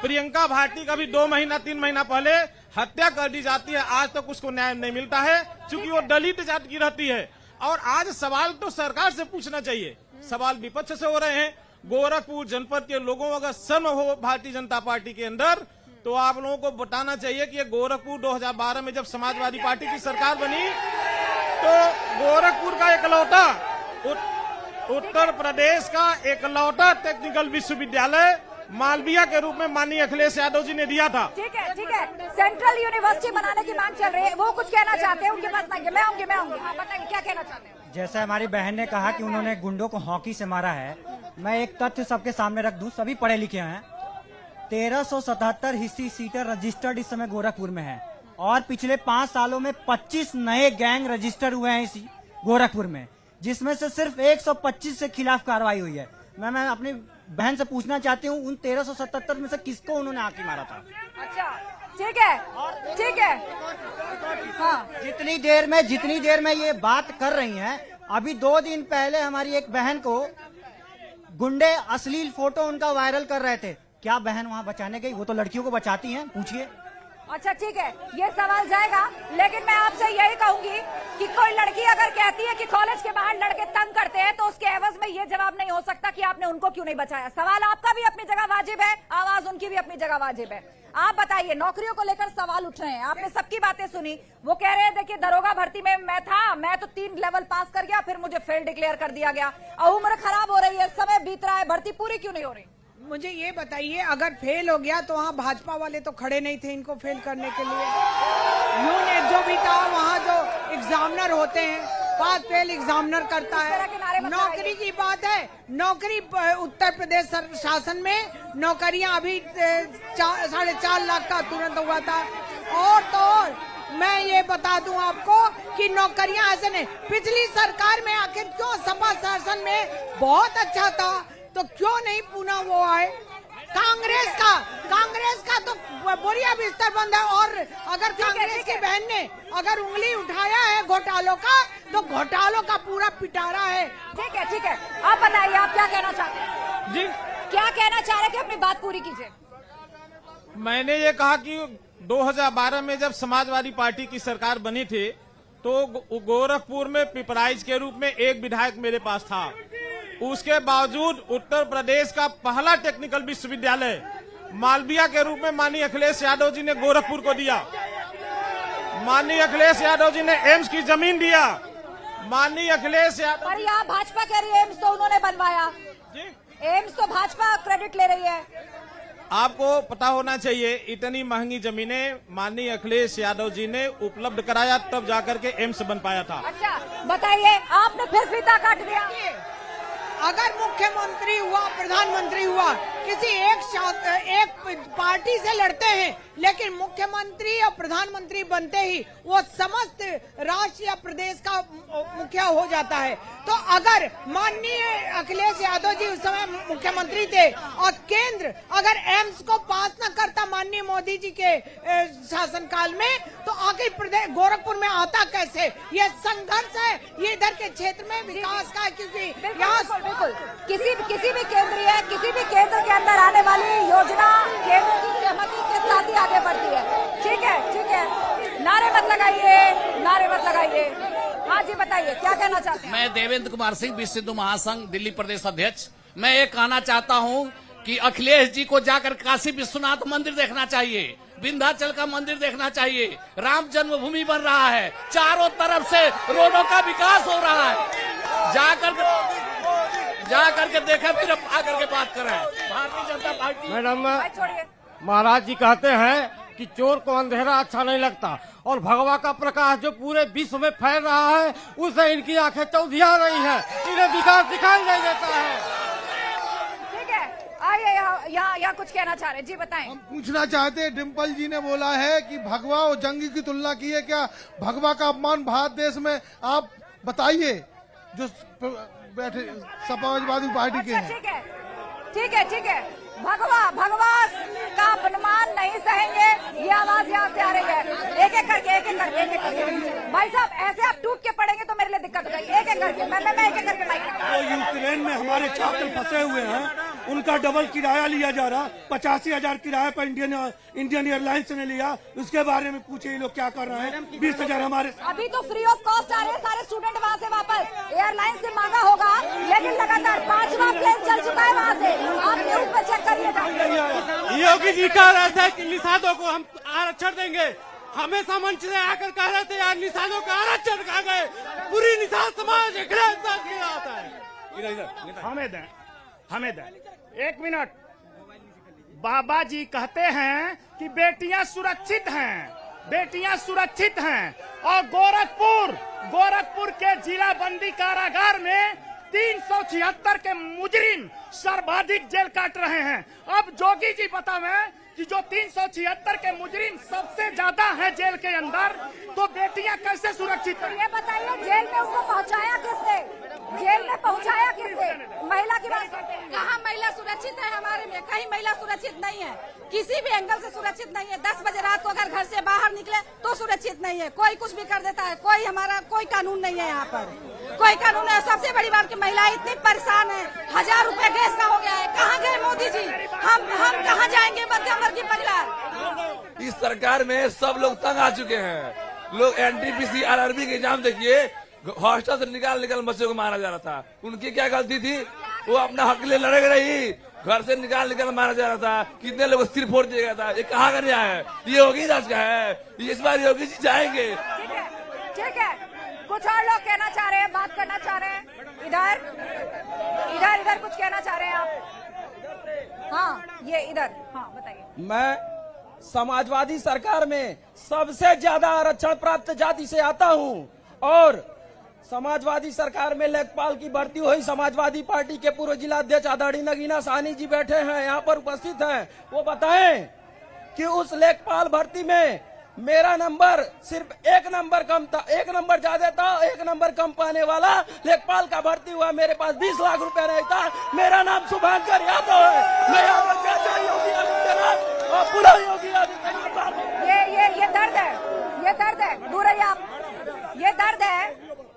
प्रियंका भारती का भी 2 महीना 3 महीना पहले हत्या कर दी जाती है। आज तक उसको न्याय नहीं मिलता है, क्योंकि वो दलित जाति की रहती है। और आज सवाल तो सरकार से पूछना चाहिए, सवाल विपक्ष से हो रहे हैं। गोरखपुर जनपद के लोगों को अगर शर्म हो भारतीय जनता पार्टी के अंदर, तो आप लोगों को बताना चाहिए कि ये गोरखपुर 2012 में जब समाजवादी पार्टी की सरकार बनी, तो गोरखपुर का एकलौता उत्तर प्रदेश का एकलौता टेक्निकल विश्वविद्यालय मालविया के रूप में माननीय अखिलेश यादव जी ने दिया था। ठीक है, सेंट्रल यूनिवर्सिटी बनाने की मांग चल रही है, वो कुछ कहना चाहते हैं, उनके पास मैं आऊंगी। हाँ बताइए, क्या कहना चाहते हैं? जैसे हमारी बहन ने कहा कि उन्होंने गुंडों को हॉकी से मारा है, मैं एक तथ्य सबके सामने रख दूं, सभी पढ़े लिखे हैं। 1377 हिस्ट्री सीटर रजिस्टर्ड इस समय गोरखपुर में है, और पिछले 5 सालों में 25 नए गैंग रजिस्टर हुए हैं इस गोरखपुर में, जिसमें से सिर्फ 125 के खिलाफ कार्रवाई हुई है। मैं अपनी बहन से पूछना चाहती हूँ, उन 1377 में से किसको उन्होंने आके मारा था? अच्छा ठीक है। हाँ, जितनी देर में ये बात कर रही हैं, अभी 2 दिन पहले हमारी एक बहन को गुंडे अश्लील फोटो उनका वायरल कर रहे थे। क्या बहन वहाँ बचाने गई? वो तो लड़कियों को बचाती हैं, पूछिए। अच्छा ठीक है, ये सवाल जाएगा, लेकिन मैं आपसे यही कहूंगी कि कोई लड़की अगर कहती है कि कॉलेज के बाहर लड़के तंग करते हैं, तो उसके एवज में ये जवाब नहीं हो सकता कि आपने उनको क्यों नहीं बचाया। सवाल आपका भी अपनी जगह वाजिब है, आवाज उनकी भी अपनी जगह वाजिब है। आप बताइए, नौकरियों को लेकर सवाल उठ रहे हैं, आपने सबकी बातें सुनी। वो कह रहे हैं देखिए दरोगा भर्ती में मैं तो 3 लेवल पास कर गया, फिर मुझे फेल डिक्लेयर कर दिया गया। उम्र खराब हो रही है, समय बीत रहा है, भर्ती पूरी क्यों नहीं हो रही? मुझे ये बताइए, अगर फेल हो गया तो वहाँ भाजपा वाले तो खड़े नहीं थे इनको फेल करने के लिए। यूने जो भी था, वहाँ जो एग्जामिनर होते हैं, पास फेल एग्जामिनर करता है। नौकरी की बात है, नौकरी उत्तर प्रदेश शासन में नौकरियां अभी 4.5 लाख का तुरंत हुआ था। और तो और मैं ये बता दूं आपको कि नौकरियां ऐसे नहीं, पिछली सरकार में आखिर क्यों सपा शासन में बहुत अच्छा था तो क्यों नहीं पुनः वो आए? कांग्रेस का तो बोरिया बिस्तर बंद है। और अगर कांग्रेस की बहन ने अगर उंगली उठाया है घोटालों का, तो घोटालों का पूरा पिटारा है। ठीक है, आप बताइए आप क्या कहना चाहते हैं? जी, क्या कहना चाह रहे थे, अपनी बात पूरी कीजिए। मैंने ये कहा कि 2012 में जब समाजवादी पार्टी की सरकार बनी थी, तो गोरखपुर में पिपराइज के रूप में एक विधायक मेरे पास था। उसके बावजूद उत्तर प्रदेश का पहला टेक्निकल विश्वविद्यालय मालविया के रूप में माननीय अखिलेश यादव जी ने गोरखपुर को दिया। माननीय अखिलेश यादव जी ने एम्स की जमीन दिया। माननीय अखिलेश यादव, पर यहाँ भाजपा कह रही है एम्स तो उन्होंने बनवाया। एम्स तो भाजपा क्रेडिट ले रही है। आपको पता होना चाहिए, इतनी महंगी जमीनें माननीय अखिलेश यादव जी ने उपलब्ध कराया, तब जाकर के एम्स बन पाया था। अच्छा बताइए, आपने फिर फीता काट दिया। अगर मुख्यमंत्री हुआ, प्रधानमंत्री हुआ, किसी एक पार्टी से लड़ते हैं, लेकिन मुख्यमंत्री और प्रधानमंत्री बनते ही वो समस्त राष्ट्र या प्रदेश का मुखिया हो जाता है। तो अगर माननीय अखिलेश यादव जी उस समय मुख्यमंत्री थे और केंद्र अगर एम्स को पास न करता माननीय मोदी जी के शासनकाल में, तो आखिर गोरखपुर में आता कैसे? ये संघर्ष है, ये इधर के क्षेत्र में विकास का, क्योंकि यहाँ बिल्कुल किसी भी केंद्र के अंदर आने वाली योजना केंद्र की सहमति के साथ ही आगे बढ़ती है। ठीक है, नारे मत लगाइए। हाँ जी बताइए, क्या कहना चाहते हैं? मैं देवेंद्र कुमार सिंह, विश्व हिंदू महासंघ दिल्ली प्रदेश अध्यक्ष। मैं ये कहना चाहता हूँ कि अखिलेश जी को जाकर काशी विश्वनाथ मंदिर देखना चाहिए, विंध्याचल का मंदिर देखना चाहिए। राम जन्मभूमि बन रहा है, चारों तरफ से रोडों का विकास हो रहा है। जाकर के देखें, फिर आकर के बात करें। भारतीय जनता पार्टी मैडम, महाराज जी कहते हैं कि चोर को अंधेरा अच्छा नहीं लगता, और भगवा का प्रकाश जो पूरे विश्व में फैल रहा है, उससे इनकी आंखें चौधिया रही हैं, इन्हें विकास दिखाई नहीं देता है। ठीक है, आइए यहाँ कुछ कहना चाह रहे हैं, जी बताएं। हम पूछना चाहते हैं, डिम्पल जी ने बोला है कि भगवा और जंगी की तुलना की है, क्या भगवा का अपमान भारत देश में? आप बताइए, जो बैठे समाजवादी पार्टी के हैं। ठीक है, भगवा का अपमान नहीं सहेंगे, ये आवाज यहाँ से आ रही है। एक एक करके भाई साहब, ऐसे आप टूट के पड़ेंगे तो मेरे लिए दिक्कत हो जाएगी। एक एक करके मैं एक एक करके तो यूक्रेन में हमारे छात्र फंसे हुए हैं, उनका डबल किराया लिया जा रहा। 85,000 किराया पर इंडियन एयरलाइंस ने लिया। उसके बारे में पूछे ये लोग क्या कर रहे हैं। 20,000 हमारे अभी तो फ्री ऑफ कॉस्ट आ रहे हैं सारे स्टूडेंट वहाँ से वापस। एयरलाइन से मांगा होगा, लेकिन लगातार 5वां प्लेन चल चुका है वहाँ से। आप न्यूज पे चेक करिएगा। योगी जी कह रहे थे कि निषादों को हम आरक्षण देंगे, हमेशा मंच से आकर कह रहे थे यार निषादों का आरक्षण खा गए, पूरी निषाद समाज हमें दें। 1 मिनट, बाबा जी कहते हैं कि बेटियां सुरक्षित हैं, और गोरखपुर के जिला बंदी कारागार में 376 के मुजरिम सर्वाधिक जेल काट रहे हैं। अब जोगी जी बतावें कि जो 376 के मुजरिम सबसे ज्यादा हैं जेल के अंदर, तो बेटियां कैसे सुरक्षित हैं? ये बताइए, जेल में उनको पहुंचाया किसने? महिला की बात करते हैं। कहाँ महिला सुरक्षित है? हमारे में कहीं महिला सुरक्षित नहीं है, किसी भी एंगल से सुरक्षित नहीं है। 10 बजे रात को अगर घर से बाहर निकले तो सुरक्षित नहीं है। कोई कुछ भी कर देता है, कोई कानून नहीं है यहाँ पर, कोई कानून है। सबसे बड़ी बात की महिलाएं इतनी परेशान है, 1000 रुपए गैस का हो गया है। कहाँ गए मोदी जी? हम कहाँ जाएंगे मध्यम वर्गीय परिवार? इस सरकार में सब लोग तंग आ चुके हैं। लोग एनटीपीसी आरआरबी के एग्जाम देखिए, हॉस्टल से निकाल बच्चों को मारा जा रहा था। उनकी क्या गलती थी? वो अपना हक ले लड़ रही, घर से निकाल मारा जा रहा था। कितने लोग सिर फोड़ दिया गया था। ये कहाँ का न्याय है? ये योगी राज का है। इस बार योगी जी जाएंगे। ठीक है, कुछ और लोग कहना चाह रहे हैं, बात करना चाह रहे हैं। इधर कुछ कहना चाह रहे हैं आप? हाँ, ये इधर, हाँ बताइए। मैं समाजवादी सरकार में सबसे ज्यादा आरक्षण प्राप्त जाति से आता हूं और समाजवादी सरकार में लेखपाल की भर्ती हुई। समाजवादी पार्टी के पूर्व जिला अध्यक्ष आदरणीय नगीना साहनी जी बैठे हैं, यहाँ पर उपस्थित हैं। वो बताएं कि उस लेखपाल भर्ती में मेरा नंबर सिर्फ 1 नंबर कम था, 1 नंबर ज्यादा था। 1 नंबर कम पाने वाला लेखपाल का भर्ती हुआ। मेरे पास 20 लाख रुपया नहीं था। मेरा नाम शुभांकर यादव है। मैं योगी आदित्यनाथ और पूरा योगी आदित्यनाथ। ये दर्द है, दूर रहिए आप। ये दर्द है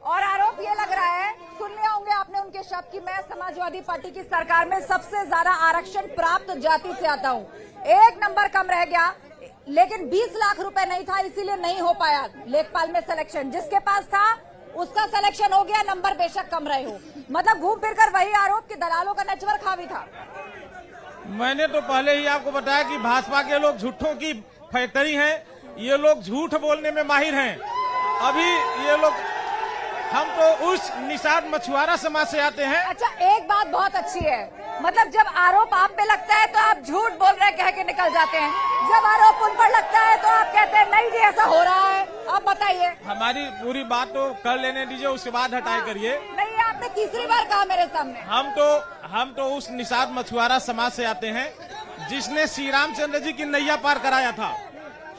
और आरोप ये लग रहा है, सुन लिया होंगे आपने उनके शब्द कि मैं समाजवादी पार्टी की सरकार में सबसे ज्यादा आरक्षण प्राप्त जाति से आता हूँ। 1 नंबर कम रह गया, लेकिन 20 लाख रुपए नहीं था, इसीलिए नहीं हो पाया लेखपाल में सिलेक्शन। जिसके पास था उसका सिलेक्शन हो गया, नंबर बेशक कम रहे हो। मतलब घूम फिर कर वही आरोप कि दलालों का नेटवर्क हावी था। मैंने तो पहले ही आपको बताया कि भाजपा के लोग झूठों की फैक्ट्री हैं। ये लोग झूठ बोलने में माहिर हैं। अभी ये लोग, हम तो उस निषाद मछुआरा समाज से आते हैं। अच्छा, एक बात बहुत अच्छी है, मतलब जब आरोप आप पे लगता है तो आप झूठ बोल रहे कह के निकल जाते हैं। जब आरोप उन पर लगता है तो आप कहते हैं नहीं जी ऐसा हो रहा है। आप बताइए। हमारी पूरी बात तो कर लेने दीजिए, उसके बाद हटाए करिए। नहीं, आपने तीसरी बार कहा मेरे सामने। हम तो उस निषाद मछुआरा समाज से आते हैं जिसने श्री रामचंद्र जी की नैया पार कराया था।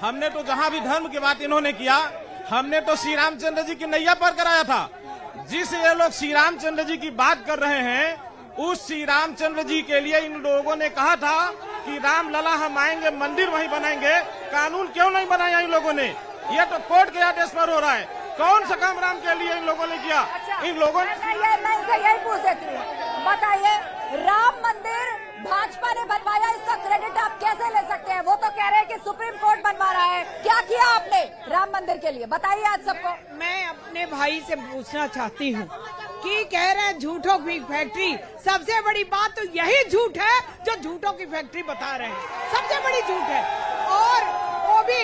हमने तो जहाँ भी धर्म की बात इन्होंने किया, हमने तो श्री रामचंद्र जी की नैया पार कराया था। जिस ये लोग श्री रामचंद्र जी की बात कर रहे हैं, उस श्री रामचंद्र जी के लिए इन लोगों ने कहा था कि रामलला हम आएंगे, मंदिर वहीं बनाएंगे। कानून क्यों नहीं बनाया इन लोगों ने? ये तो कोर्ट के आदेश पर हो रहा है। कौन सा काम राम के लिए इन लोगों ने किया? अच्छा, इन लोगों ने यही पूछ देती हूँ, बताइए राम मंदिर भाजपा ने बनवाया, इसका क्रेडिट आप कैसे ले सकते हैं? वो तो कह रहे हैं कि सुप्रीम कोर्ट बनवा रहा है। क्या किया आपने राम मंदिर के लिए, बताइए आज सबको। मैं अपने भाई से पूछना चाहती हूँ कि कह रहे हैं झूठों की फैक्ट्री। सबसे बड़ी बात तो यही झूठ है जो झूठों की फैक्ट्री बता रहे हैं, सबसे बड़ी झूठ है। और वो भी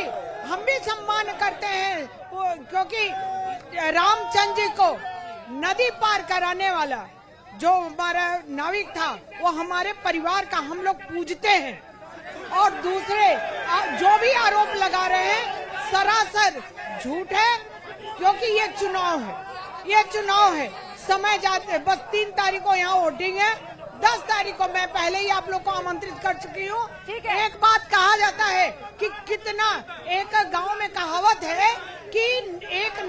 हम भी सम्मान करते हैं क्योंकि रामचंद्र जी को नदी पार कराने वाला जो हमारा नाविक था वो हमारे परिवार का हम लोग पूजते हैं। और दूसरे जो भी आरोप लगा रहे हैं सरासर झूठ है, क्योंकि ये चुनाव है। समय जाते, बस 3 तारीख को यहाँ वोटिंग है, 10 तारीख को मैं पहले ही आप लोग को आमंत्रित कर चुकी हूँ। एक बात कहा जाता है कि कितना, एक गांव में कहावत है कि एक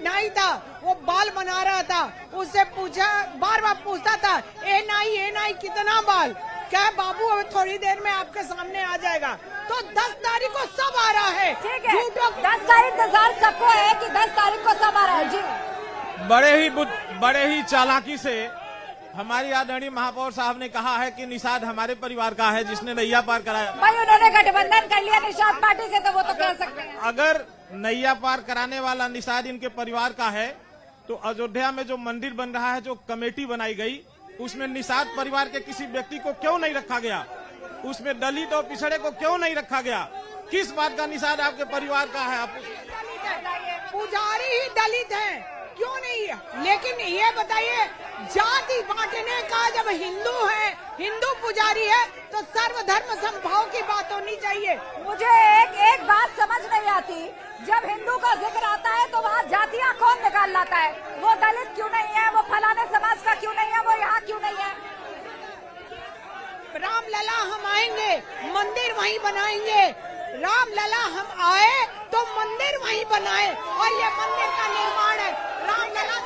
नाई था, वो बाल बना रहा था, उससे पूछा, बार बार पूछता था ए नाई कितना बाल? क्या बाबू अभी थोड़ी देर में आपके सामने आ जाएगा। तो 10 तारीख को सब आ रहा है। ठीक है, 10 तारीख इंतजार सबको है कि 10 तारीख को सब आ रहा है जी। बड़े ही चालाकी से हमारी आदरणीय महापौर साहब ने कहा है कि निषाद हमारे परिवार का है जिसने नैया पार कराया। भाई उन्होंने गठबंधन कर लिया निषाद पार्टी से, तो वो तो कह सकते हैं। अगर नैया पार कराने वाला निषाद इनके परिवार का है तो अयोध्या में जो मंदिर बन रहा है, जो कमेटी बनाई गई, उसमें निषाद परिवार के किसी व्यक्ति को क्यों नहीं रखा गया? उसमें दलित और पिछड़े को क्यों नहीं रखा गया? किस बात का निषाद आपके परिवार का है? आप पुजारी ही दलित हैं, क्यों नहीं है? लेकिन ये बताइए, जाति बांटने का जब हिंदू पुजारी है तो सर्वधर्म समभाव की बात होनी चाहिए। मुझे एक बात समझ नहीं आती, जब हिंदू का जिक्र आता है तो वहाँ जातियाँ कौन निकाल लाता है? वो दलित क्यों नहीं है, वो फलाने समाज का क्यों नहीं है, वो यहाँ क्यों नहीं है? रामलला हम आएंगे, मंदिर वहीं बनाएंगे। रामलला हम आए तो मंदिर वहीं बनाए और ये मंदिर का निर्माण है। रामलला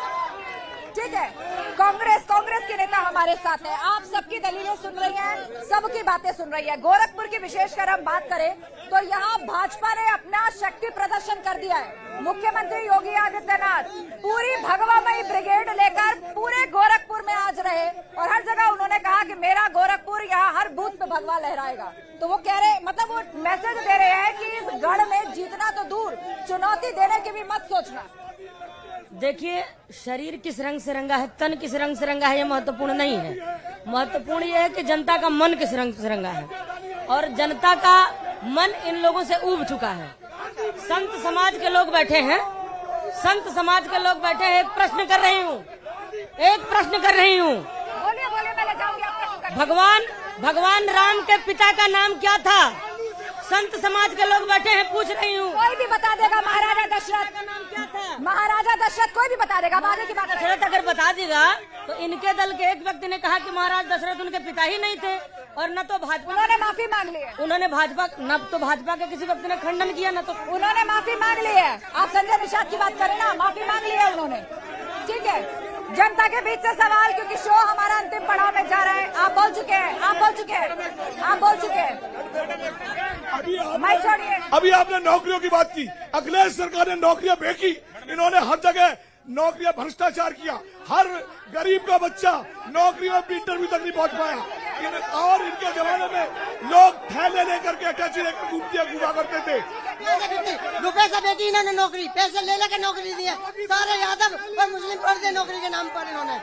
ठीक है, कांग्रेस के नेता हमारे साथ है, आप सबकी दलीलें सुन रही हैं, सबकी बातें सुन रही है। गोरखपुर की विशेषकर हम बात करें तो यहाँ भाजपा ने अपना शक्ति प्रदर्शन कर दिया है। मुख्यमंत्री योगी आदित्यनाथ पूरी भगवामयी ब्रिगेड लेकर पूरे गोरखपुर में आज रहे और हर जगह उन्होंने कहा कि मेरा गोरखपुर, यहाँ हर बूथ पे भगवा लहराएगा। तो वो कह रहे, मतलब वो मैसेज दे रहे हैं कि इस गढ़ में जीतना तो दूर, चुनौती देने की भी मत सोचना। देखिए, शरीर किस रंग से रंगा है, तन किस रंग से रंगा है, ये महत्वपूर्ण नहीं है। महत्वपूर्ण ये है कि जनता का मन किस रंग से रंगा है, और जनता का मन इन लोगों से ऊब चुका है। संत समाज के लोग बैठे हैं, संत समाज के लोग बैठे हैं। एक प्रश्न कर रही हूँ, बोलिए बोलिए, मैं ले जाऊंगी आपका। भगवान राम के पिता का नाम क्या था? संत समाज के लोग बैठे हैं, पूछ रही हूँ। कोई भी बता देगा। महाराजा दशरथ का नाम क्या था? महाराजा दशरथ, कोई भी बता देगा। आगे की बात। दशरथ अगर बता देगा तो इनके दल के एक व्यक्ति ने कहा कि महाराज दशरथ उनके पिता ही नहीं थे, और न तो भाजपा, उन्होंने माफी मांग ली है। उन्होंने भाजपा के किसी व्यक्ति ने खंडन किया, न तो उन्होंने माफी मांग ली है। आप संजय निषाद की बात करें ना, माफी मांग ली है उन्होंने। ठीक है, जनता के बीच से सवाल, क्योंकि शो हमारा अंतिम पड़ाव में जा रहा है। आप बोल चुके हैं। मैं छोड़िए। अभी आपने नौकरियों की बात की। अखिलेश सरकार ने नौकरियां बेची, इन्होंने हर जगह नौकरियां भ्रष्टाचार किया। हर गरीब का बच्चा नौकरी में इंटरव्यू तक नहीं पहुंच पाया। और इनके जमाने में लोग थैले लेकर के अटैची लेकर घूमा करते थे। रुपए से बेटी इन्होंने नौकरी, पैसे ले लेकर नौकरी दी है। सारे यादव और मुस्लिम पढ़ते नौकरी के नाम पर इन्होंने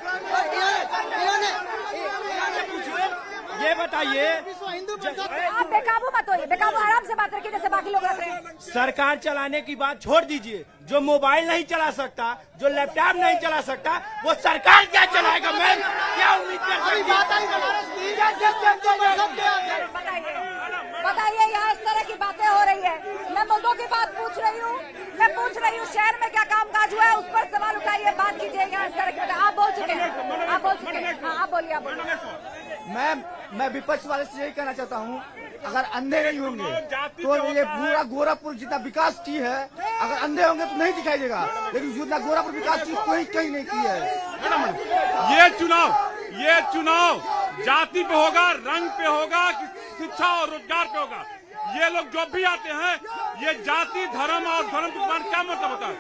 ये बताइए, आप बेकाबू मत होइए, बेकाबू आराम से बात रखिए जैसे बाकी लोग रख रहे हैं। सरकार चलाने की बात छोड़ दीजिए। जो मोबाइल नहीं चला सकता, जो लैपटॉप नहीं चला सकता, वो सरकार क्या चलाएगा? मैम, क्या उम्मीद कर सकती बताइए, यहाँ इस तरह की बातें हो रही है। मैं मुद्दों की बात पूछ रही हूँ, शहर में क्या कामकाज हुआ है उस पर सवाल उठाइए, बात कीजिए। यहाँ इस तरह की आप बोल चुके हैं। आप बोलिए। मैं विपक्ष वाले से यही कहना चाहता हूँ, अगर अंधे नहीं होंगे तो ये पूरा गोरखपुर जितना विकास की है, अगर अंधे होंगे तो नहीं दिखाई देगा, लेकिन जितना गोरखपुर विकास की कोई कहीं नहीं की है। ये चुनाव जाति पे होगा, रंग पे होगा, शिक्षा और रोजगार पे होगा। ये लोग जो भी आते हैं, ये जाति, धर्म और धर्म के बारे में क्या मतलब होता है?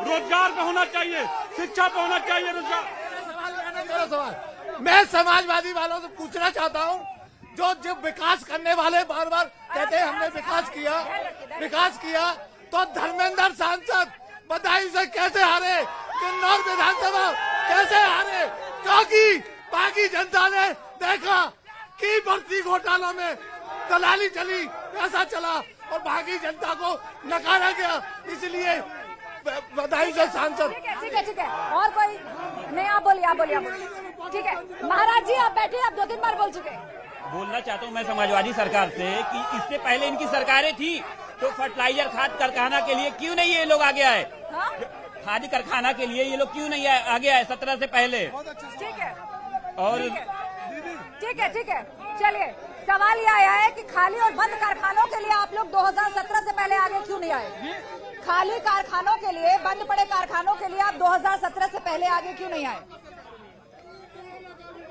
रोजगार पे होना चाहिए, शिक्षा पे होना चाहिए, मेरा सवाल मैं समाजवादी वालों से पूछना चाहता हूँ, जो विकास करने वाले बार बार कहते हैं हमने विकास किया, तो धर्मेंद्र सांसद बधाई से कैसे हारे? किन्नौर विधानसभा कैसे हारे? क्योंकि बाकी जनता ने देखा कि भर्ती घोटालों में दलाली चली, पैसा चला और बाकी जनता को नकारा गया, इसलिए बधाई से सांसद। ठीक है। और कोई नहीं? आप बोलिए। ठीक है, महाराज जी आप बैठिए, आप 2-3 बार बोल चुके। बोलना चाहता हूँ मैं समाजवादी सरकार से कि इससे पहले इनकी सरकारें थी, तो फर्टिलाइजर खाद कारखाना के लिए क्यों नहीं ये लोग आगे आए? खादी कारखाना के लिए ये लोग क्यों नहीं आगे आए 17 से पहले? ठीक है, और ठीक है। चलिए, सवाल ये आया है कि खाली और बंद कारखानों के लिए आप लोग 2017 से पहले आगे क्यों नहीं आए? खाली कारखानों के लिए, बंद पड़े कारखानों के लिए आप 2017 से पहले आगे क्यों नहीं आए?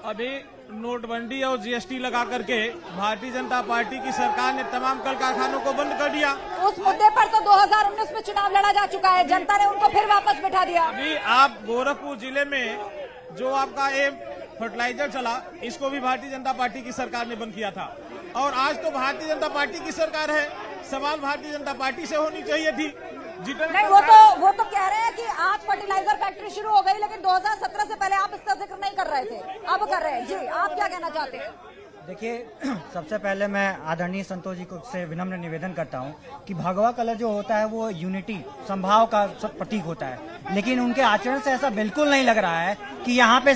अभी नोटबंदी और जीएसटी लगा करके भारतीय जनता पार्टी की सरकार ने तमाम कल कारखानों को बंद कर दिया। उस मुद्दे पर तो 2019 में चुनाव लड़ा जा चुका है, जनता ने उनको फिर वापस बिठा दिया। अभी आप गोरखपुर जिले में जो आपका ये फर्टिलाइजर चला, इसको भी भारतीय जनता पार्टी की सरकार ने बंद किया था, और आज तो भारतीय जनता पार्टी की सरकार है। सवाल भारतीय जनता पार्टी से होनी चाहिए थी। नहीं, वो तो कह रहे हैं कि आज फर्टिलाइजर फैक्ट्री शुरू हो गई, लेकिन 2017 से पहले आप इसका जिक्र नहीं कर रहे थे, अब कर रहे हैं। जी, आप क्या कहना चाहते हैं? देखिए, सबसे पहले मैं आदरणीय संतोष जी को से विनम्र निवेदन करता हूं कि भगवा कलर जो होता है वो यूनिटी, संभाव का प्रतीक होता है, लेकिन उनके आचरण से ऐसा बिल्कुल नहीं लग रहा है कि यहाँ पे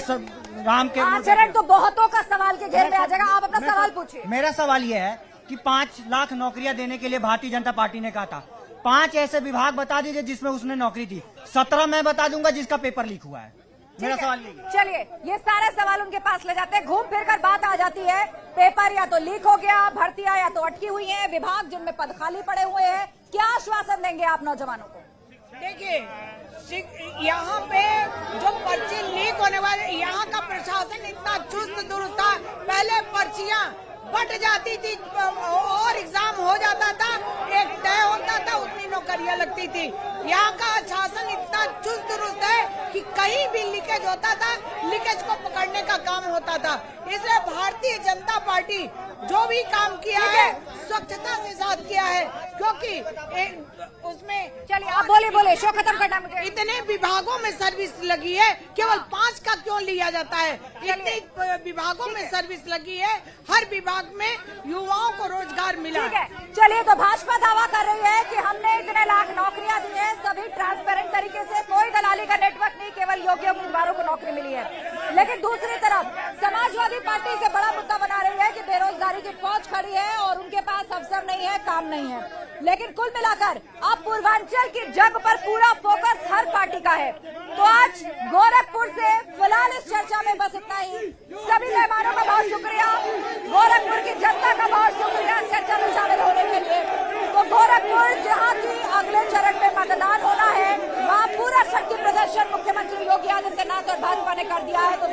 राम के आचरण तो बहुतों का सवाल के घेर में आ जाएगा। आप अपना सवाल पूछिए। मेरा सवाल ये है कि 5 लाख नौकरियां देने के लिए भारतीय जनता पार्टी ने कहा था। 5 ऐसे विभाग बता दीजिए जिसमें उसने नौकरी दी। 17 मैं बता दूंगा जिसका पेपर लीक हुआ है। मेरा सवाल ये है। चलिए, ये सारे सवाल उनके पास ले जाते हैं। घूम फिर कर बात आ जाती है, पेपर या तो लीक हो गया, भर्तियां या तो अटकी हुई हैं, विभाग जिनमें पद खाली पड़े हुए हैं। क्या आश्वासन देंगे आप नौजवानों को? देखिए, यहाँ पे जो पर्ची लीक होने वाले, यहाँ का प्रशासन इतना चुस्त दुरुस्त था। पहले पर्चियां बट जाती थी और एग्जाम हो जाता था, एक तय होता था, उतनी नौकरियां लगती थी। यहाँ का शासन इतना चुस्त दुरुस्त है कि कहीं भी लीकेज होता था, लीकेज को पकड़ने का काम होता था। इसलिए भारतीय जनता पार्टी जो भी काम किया है स्वच्छता के साथ किया है, क्योंकि उसमें चलिए आप बोले शो खत्म करना मुझे। इतने विभागों में सर्विस लगी है, केवल 5 का क्यों लिया जाता है? इतने विभागों में सर्विस लगी है, हर विभाग में युवाओं को रोजगार मिला। ठीक है, चलिए तो भाजपा दावा कर रही है कि हमने इतने लाख नौकरियां दी है, सभी ट्रांसपेरेंट तरीके से, कोई दलाली का नेटवर्क नहीं, केवल योग्य उम्मीदवारों को नौकरी मिली है। लेकिन दूसरी तरफ समाजवादी पार्टी से बड़ा मुद्दा बना रही है कि बेरोजगारी की फौज खड़ी है और उनके पास अवसर नहीं है, काम नहीं है। लेकिन कुल मिलाकर अब पूर्वांचल की जंग पर पूरा फोकस हर पार्टी का है। तो आज गोरखपुर से फिलहाल इस चर्चा में बस इतना ही। सभी मेहमानों का बहुत शुक्रिया, गोरखपुर की जनता का बहुत शुक्रिया चर्चा में शामिल होने के लिए। तो गोरखपुर जहां की अगले चरण में मतदान होना है, वहां पूरा शक्ति प्रदर्शन मुख्यमंत्री योगी आदित्यनाथ और भाजपा ने कर दिया है। तो